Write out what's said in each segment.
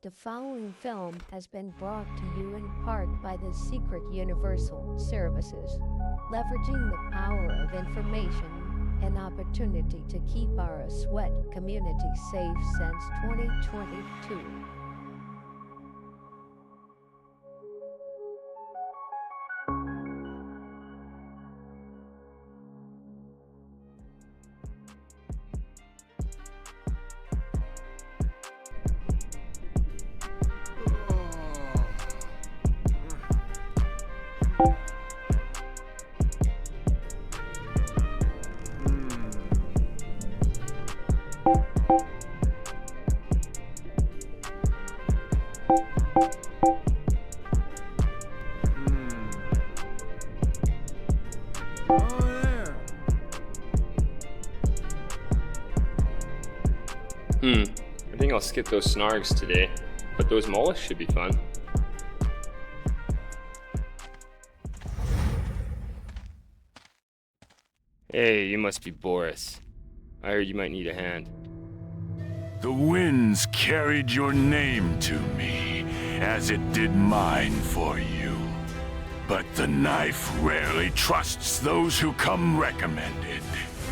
The following film has been brought to you in part by the Secret Universal Services, leveraging the power of information and opportunity to keep our sweat community safe since 2022. I think I'll skip those snargs today, but those mollusks should be fun. Hey, you must be Boris. I heard you might need a hand. The winds carried your name to me, as it did mine for you. But the knife rarely trusts those who come recommended.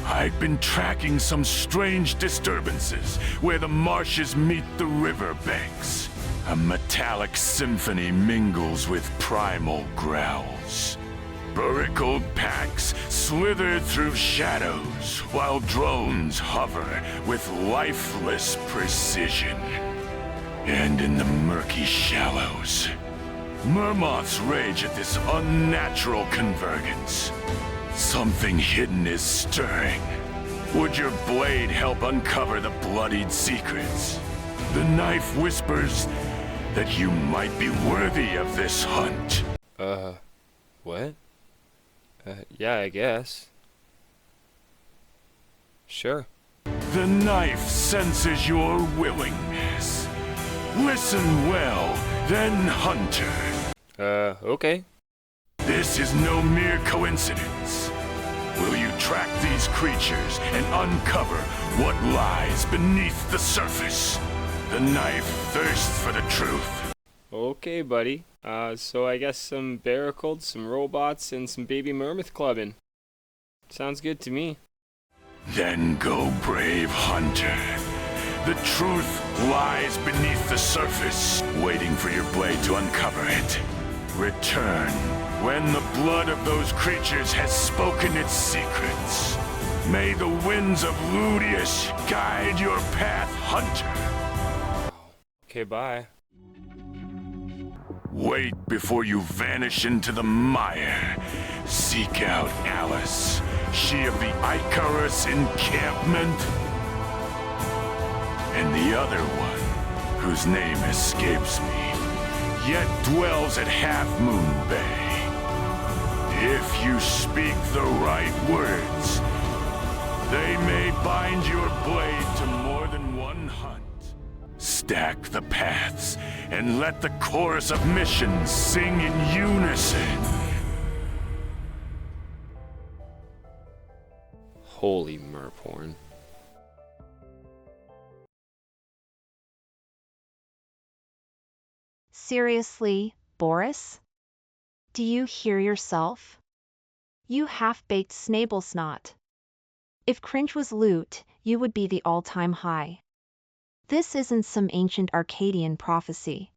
I've been tracking some strange disturbances where the marshes meet the river banks. A metallic symphony mingles with primal growls. Burricled packs slither through shadows, while drones hover with lifeless precision. And in the murky shallows, mermoths rage at this unnatural convergence. Something hidden is stirring. Would your blade help uncover the bloodied secrets? The knife whispers that you might be worthy of this hunt. What? Yeah, I guess. Sure. The knife senses your willingness. Listen well, then, Hunter. Okay. This is no mere coincidence. Will you track these creatures and uncover what lies beneath the surface? The knife thirsts for the truth. Okay, buddy. So I guess some barricades, some robots, and some baby mermith clubbing. Sounds good to me. Then go, brave hunter. The truth lies beneath the surface, waiting for your blade to uncover it. Return when the blood of those creatures has spoken its secrets. May the winds of Ludius guide your path, hunter. Okay, bye. Wait before you vanish into the mire. Seek out Alice, she of the Icarus encampment. And the other one, whose name escapes me, yet dwells at Half Moon Bay. If you speak the right words, they may bind your blade to more than one hunt. Stack the paths and let the chorus of missions sing in unison. Holy merporn. Seriously, Boris? Do you hear yourself? You half-baked snable snot. If cringe was loot, you would be the all-time high. This isn't some ancient Arcadian prophecy.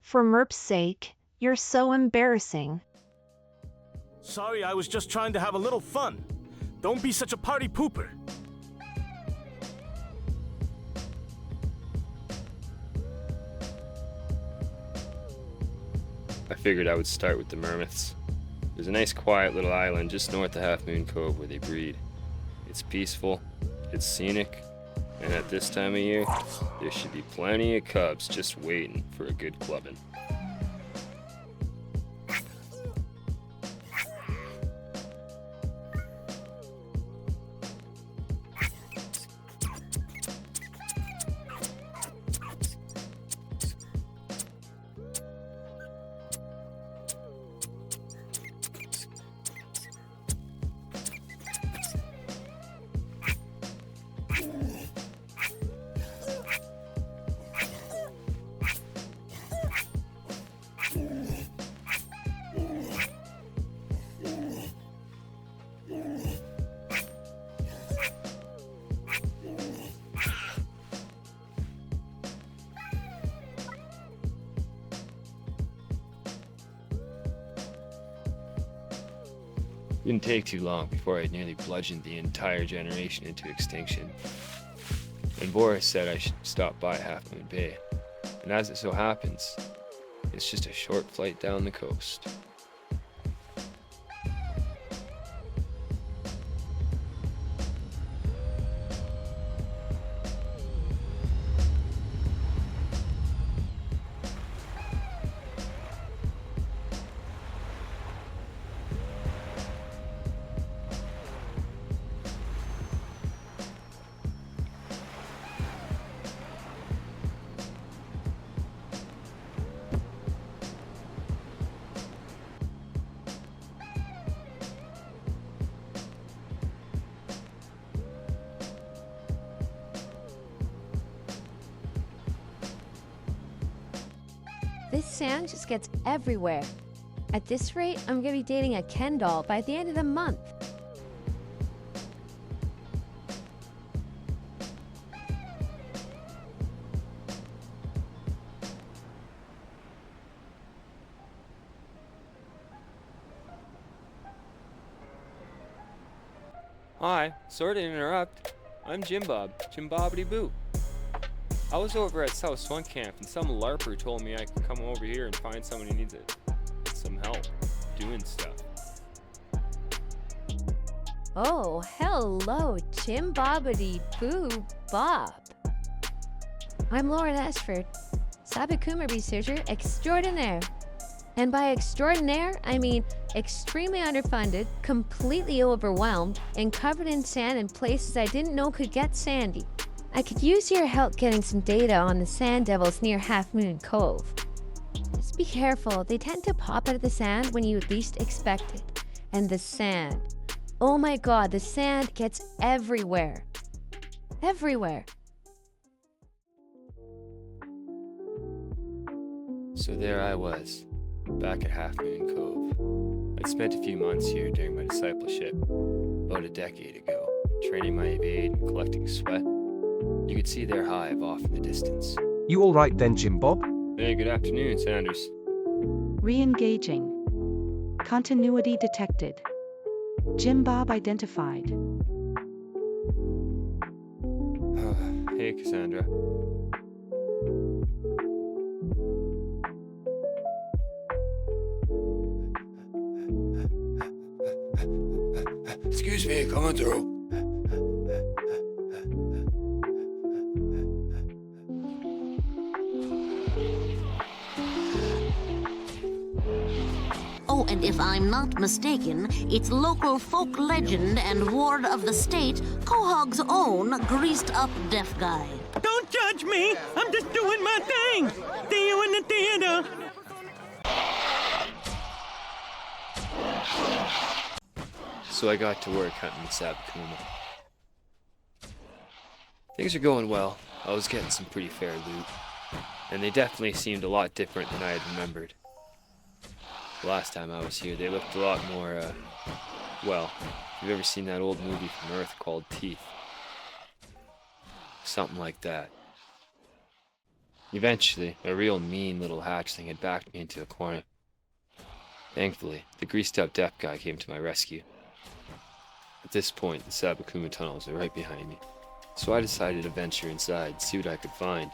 For Merp's sake, you're so embarrassing. Sorry, I was just trying to have a little fun. Don't be such a party pooper. I figured I would start with the mermiths. There's a nice quiet little island just north of Half Moon Cove where they breed. It's peaceful, it's scenic, and at this time of year, there should be plenty of cubs just waiting for a good clubbing. Didn't take too long before I'd nearly bludgeoned the entire generation into extinction. And Boris said I should stop by Half Moon Bay. And as it so happens, it's just a short flight down the coast. This sand just gets everywhere. At this rate, I'm gonna be dating a Ken doll by the end of the month. Hi, sorry to interrupt. I'm Jimbobbityboo. I was over at South Swan Camp and some LARPer told me I could come over here and find someone who needs some help doing stuff. Oh, hello, Jimbobbityboo Bob. I'm Lauren Ashford, Sabakuma researcher extraordinaire. And by extraordinaire, I mean extremely underfunded, completely overwhelmed, and covered in sand in places I didn't know could get sandy. I could use your help getting some data on the sand devils near Half Moon Cove. Just be careful, they tend to pop out of the sand when you least expect it. And the sand. Oh my god, the sand gets everywhere. Everywhere. So there I was, back at Half Moon Cove. I'd spent a few months here during my discipleship, about a decade ago, training my evade and collecting sweat. You could see their hive off in the distance. You all right then, Jim Bob? Hey, good afternoon, Sanders. Re-engaging. Continuity detected. Jim Bob identified. Hey, Cassandra. Excuse me, coming through. Oh, and if I'm not mistaken, it's local folk legend and ward of the state, Quahog's own greased-up deaf guy. Don't judge me! I'm just doing my thing! See you in the theater! So I got to work hunting the Sabakuma. Things are going well. I was getting some pretty fair loot. And they definitely seemed a lot different than I had remembered. The last time I was here, they looked a lot more, well, if you've ever seen that old movie from Earth called Teeth. Something like that. Eventually, a real mean little hatchling had backed me into a corner. Thankfully, the greased-up deaf guy came to my rescue. At this point, the Sabakuma tunnels are right behind me, so I decided to venture inside and see what I could find.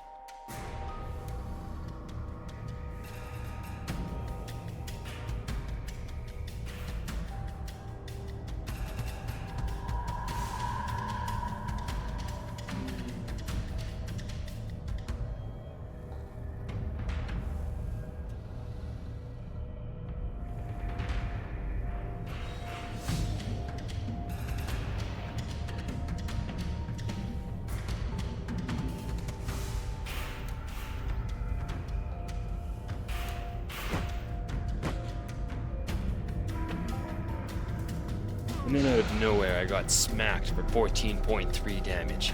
And then out of nowhere, I got smacked for 14.3 damage.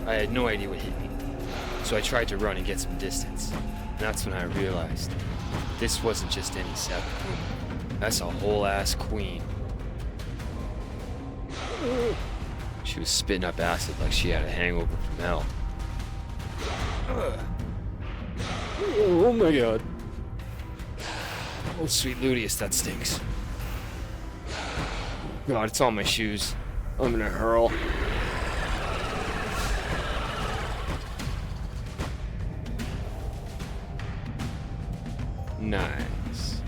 I had no idea what hit me, so I tried to run and get some distance. And that's when I realized this wasn't just any Sabakuma. That's a whole-ass queen. She was spitting up acid like she had a hangover from hell. Oh my god. Oh, sweet Ludius, that stinks. God, it's on my shoes. I'm gonna hurl. Nice.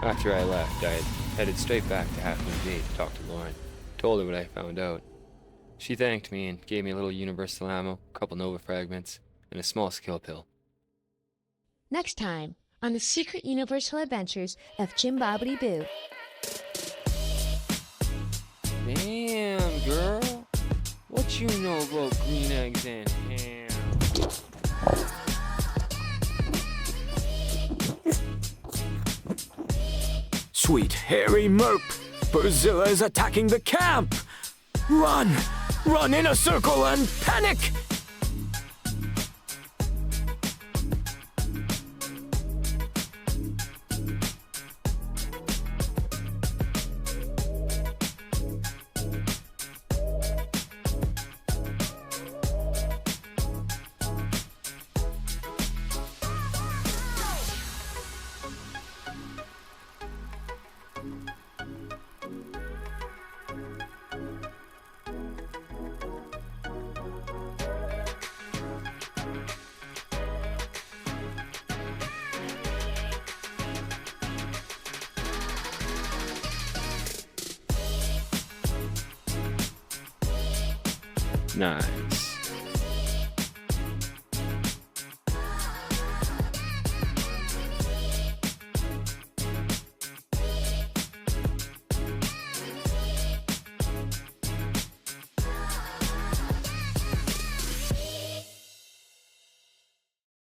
After I left, I headed straight back to Half Moon Gate to talk to Lauren. Told her what I found out. She thanked me and gave me a little universal ammo, a couple Nova fragments, and a small skill pill. Next time on the Secret Universal Adventures of Jimbobbityboo. Damn, girl. What you know about green eggs and ham? Sweet hairy merp! Berzilla is attacking the camp! Run! Run in a circle and panic! Nice.